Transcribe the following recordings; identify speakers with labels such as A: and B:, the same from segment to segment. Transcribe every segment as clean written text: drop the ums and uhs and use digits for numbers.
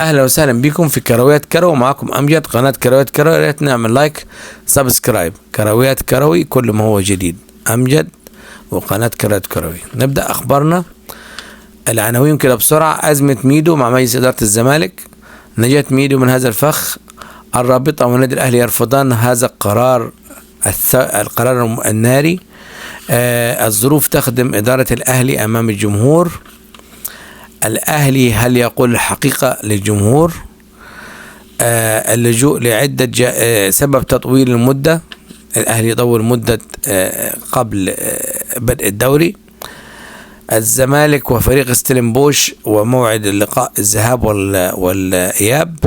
A: اهلا وسهلا بكم في كرويات كروي، معكم امجد، قناه كرويات كروي. يا ريت نعمل لايك سبسكرايب. كرويات كروي، كل ما هو جديد. امجد وقناه كرويات كروي. نبدا اخبارنا. العناوين كده بسرعه. ازمه ميدو مع مجلس اداره الزمالك. نجاة ميدو من هذا الفخ. الرابطه والنادي الاهلي يرفضان هذا القرار الناري. الظروف تخدم اداره الاهلي امام الجمهور. الأهلي هل يقول الحقيقة للجمهور؟ اللجوء لعدة سبب تطويل المدة. الأهلي يطول مدة قبل بدء الدوري. الزمالك وفريق ستيلنبوش وموعد اللقاء الذهاب والإياب.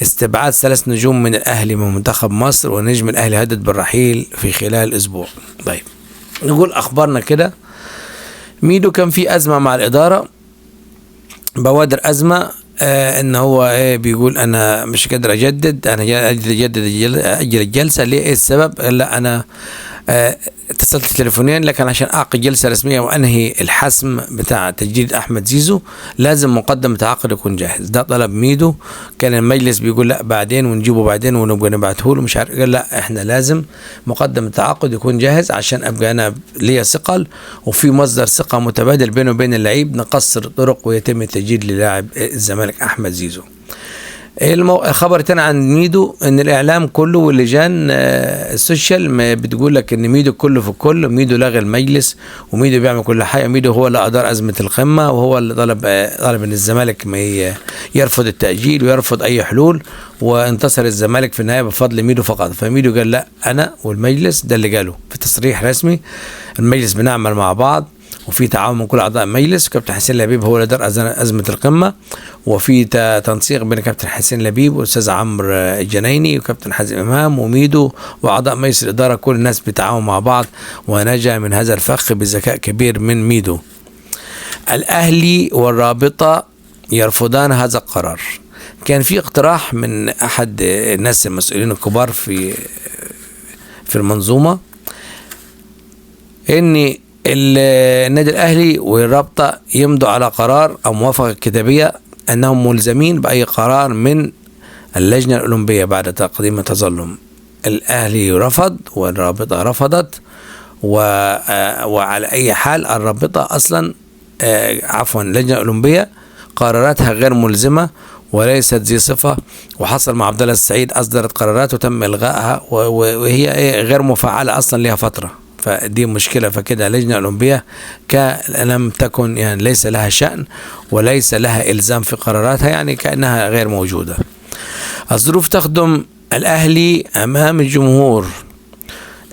A: استبعاد 3 نجوم من الأهلي من منتخب مصر، ونجم الأهلي هدد بالرحيل في خلال أسبوع. طيب نقول أخبارنا كده. ميدو كان في أزمة مع الإدارة، بوادر أزمة. إن هو بيقول أنا مش قادر أجدد، أنا أجل الجلسة. ليه؟ إيه السبب؟ لا أنا اتصلت تليفونيا، لكن عشان أعقد جلسة رسمية وأنهي الحسم بتاع تجديد أحمد زيزو لازم مقدم تعاقد يكون جاهز. ده طلب ميدو. كان المجلس بيقول لا بعدين ونجيبه بعدين ونبقى نبعته له، مش عارف. قال لا احنا لازم مقدم التعاقد يكون جاهز عشان أبقى أنا ليا ثقل وفي مصدر ثقة متبادل بينه وبين اللعيب، نقصر الطرق ويتم التجديد للاعب الزمالك أحمد زيزو. الخبر الثاني عن ميدو ان الاعلام كله واللجان السوشيال بتقول لك ان ميدو كله في الكل. ميدو لغى المجلس وميدو بيعمل كل حاجه. ميدو هو اللي ادار ازمه القمه، وهو اللي طلب ان الزمالك ما يرفض التاجيل ويرفض اي حلول، وانتصر الزمالك في النهايه بفضل ميدو فقط. فميدو قال لا انا والمجلس، ده اللي قاله في تصريح رسمي. المجلس بنعمل مع بعض وفي تعاون من كل اعضاء المجلس. كابتن حسين لبيب هو اللي دار ازمه القمه، وفي تنسيق بين كابتن حسين لبيب والاستاذ عمرو الجنايني وكابتن حازم امام وميدو واعضاء مجلس الاداره. كل الناس بتعاون مع بعض ونجا من هذا الفخ بذكاء كبير من ميدو. الاهلي والرابطه يرفضان هذا القرار. كان في اقتراح من احد الناس المسؤولين الكبار في المنظومه ان النادي الاهلي والرابطه يمضوا على قرار او موافقه كتابيه انهم ملزمين باي قرار من اللجنه الاولمبيه بعد تقديم التظلم. الاهلي رفض والرابطه رفضت، وعلى اي حال الرابطه اصلا اللجنه الاولمبيه قراراتها غير ملزمه وليست ذي صفه. وحصل مع عبد الله السعيد، اصدرت قرارات وتم الغائها وهي غير مفعله اصلا لها فتره. فدي مشكلة. فكده اللجنة الأولمبية لم تكن، يعني ليس لها شأن وليس لها إلزام في قراراتها، يعني كأنها غير موجودة. الظروف تخدم الأهلي أمام الجمهور.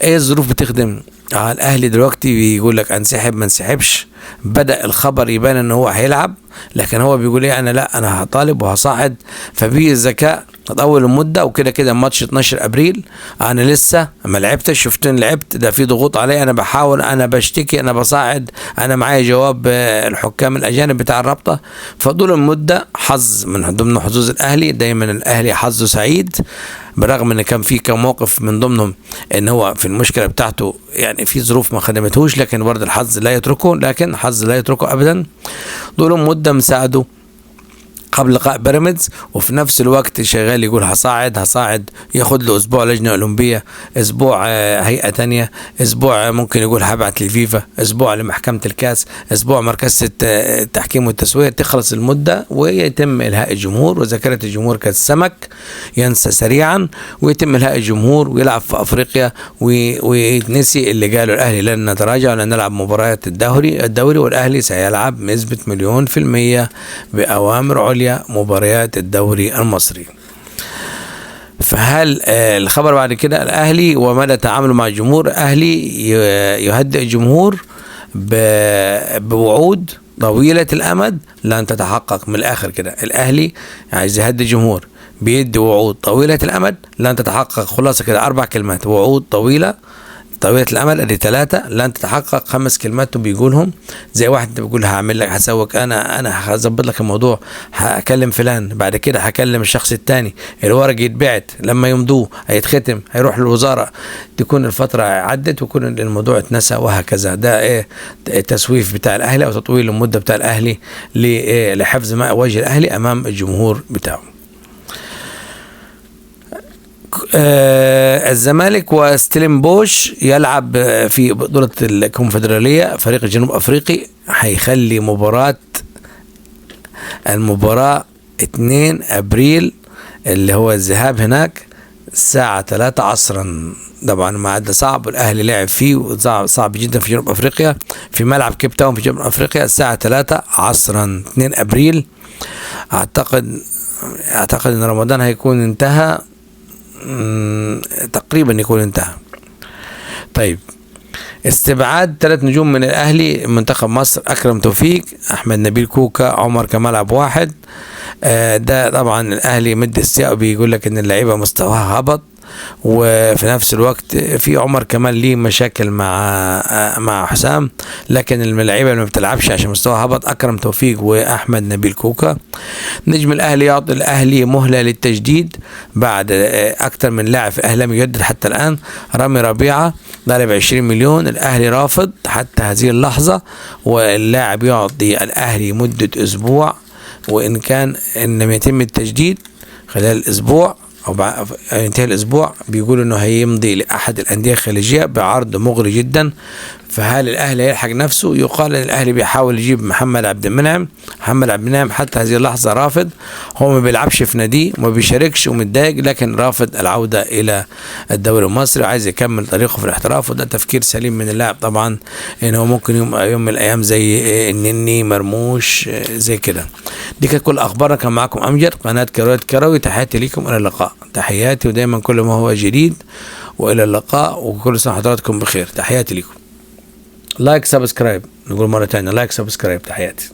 A: إيه الظروف بتخدم الأهلي دلوقتي؟ بيقول لك انسحب ما انسحبش. بدأ الخبر يبان إن هو هيلعب، لكن هو بيقول أنا لا، أنا هطالب وهصعد. فبيه الذكاء اول المده، وكده كده ماتش 12 ابريل انا لسه ما لعبتش. شفتني لعبت، ده في ضغوط علي، انا بحاول، انا بشتكي، انا بصاعد، انا معايا جواب الحكام الاجانب بتاع الرابطه. فطول المده حظ من ضمن حظوظ الاهلي. دايما الاهلي حظه سعيد، برغم ان كان في كم موقف من ضمنهم ان هو في المشكله بتاعته يعني في ظروف ما خدمتهوش، لكن برضه الحظ لا يتركه، لكن الحظ لا يتركه ابدا. طول المده مساعده قبل لقاء بيراميدز، وفي نفس الوقت شغال يقول هصاعد. ياخد له اسبوع لجنه اولمبيه، اسبوع هيئه تانية، اسبوع ممكن يقول هبعت للفيفا، اسبوع لمحكمه الكاس، اسبوع مركز التحكيم والتسويه. تخلص المده ويتم الهاء الجمهور. وذاكره الجمهور كالسمك ينسى سريعا، ويتم الهاء الجمهور ويلعب في افريقيا ويتنسي اللي قاله الاهلي لن نتراجع ولن نلعب مباريات الدوري. والاهلي سيلعب بنسبه 100% باوامر عليا مباريات الدوري المصري. فهل الخبر بعد كده الاهلي ومدى تعامله مع الجمهور؟ الاهلي يهدئ الجمهور بوعود طويله الامد لن تتحقق. من الاخر كده الاهلي عايز يهدئ الجمهور، بيدي وعود طويله الامد لن تتحقق. خلاصه كده 4 كلمات: وعود طويله طويلة الأمل ادي 3 لن تتحقق. 5 كلمات بيقولهم زي واحد انت بيقول هعمل لك هسويك انا هظبط لك الموضوع، هكلم فلان، بعد كده هكلم الشخص التاني، الورق يتبعت، لما يمضوه هيتختم، هيروح للوزارة، تكون الفترة عدت ويكون الموضوع اتنسى، وهكذا. ده ايه التسويف بتاع الاهلي او تطويل المدة بتاع الاهلي لحفظ ماء وجه الاهلي امام الجمهور بتاعه. الزمالك وستيلنبوش يلعب في بطولة الكونفدرالية، فريق الجنوب افريقي هيخلي المباراة 2 ابريل اللي هو الذهاب هناك الساعة 3 عصرا. طبعا الميعاد صعب، والاهلي لعب فيه وصعب جدا في جنوب افريقيا في ملعب كيب تاون في جنوب افريقيا الساعة 3 عصرا 2 ابريل. اعتقد ان رمضان هيكون انتهى تقريبا، يكون انتهى. طيب استبعاد 3 نجوم من الاهلي منتخب مصر: اكرم توفيق، احمد نبيل كوكا، عمر كمال عبد الواحد. ده طبعا الاهلي مد استياء بيقول لك ان اللعيبه مستواها هبط، وفي نفس الوقت في عمر كمال ليه مشاكل مع حسام، لكن اللعيبه اللي ما بتلعبش عشان مستواها هبط اكرم توفيق واحمد نبيل كوكا. نجم الاهلي يعطي الاهلي مهله للتجديد بعد اكثر من لاعب في الاهلي لم يجدد حتى الان. رامي ربيعه ضارب 20 مليون، الاهلي رافض حتى هذه اللحظه، واللاعب يعطي الاهلي مده اسبوع، وان كان لم يتم التجديد خلال الاسبوع او ينتهي الاسبوع بيقولوا انه هيمضي لاحد الانديه الخليجيه بعرض مغري جدا. فهل الاهلي هيلحق نفسه؟ يقال ان الاهلي بيحاول يجيب محمد عبد المنعم. محمد عبد المنعم حتى هذه اللحظه رافض، هو ما بيلعبش في ناديه وما بيشاركش ومتضايق، لكن رافض العوده الى الدوري المصري، عايز يكمل طريقه في الاحتراف، وده تفكير سليم من اللاعب طبعا، ان هو ممكن يوم من الايام زي النني مرموش زي كده. دي كانت كل اخبارنا، كان معاكم امجد قناه كروي. تحياتي لكم، الى اللقاء. تحياتي، ودايما كل ما هو جديد، والى اللقاء، وكل سنه حضراتكم بخير. تحياتي لكم. لايك سبسكرايب، نقول مرة تانية لايك سبسكرايب. تحياتي.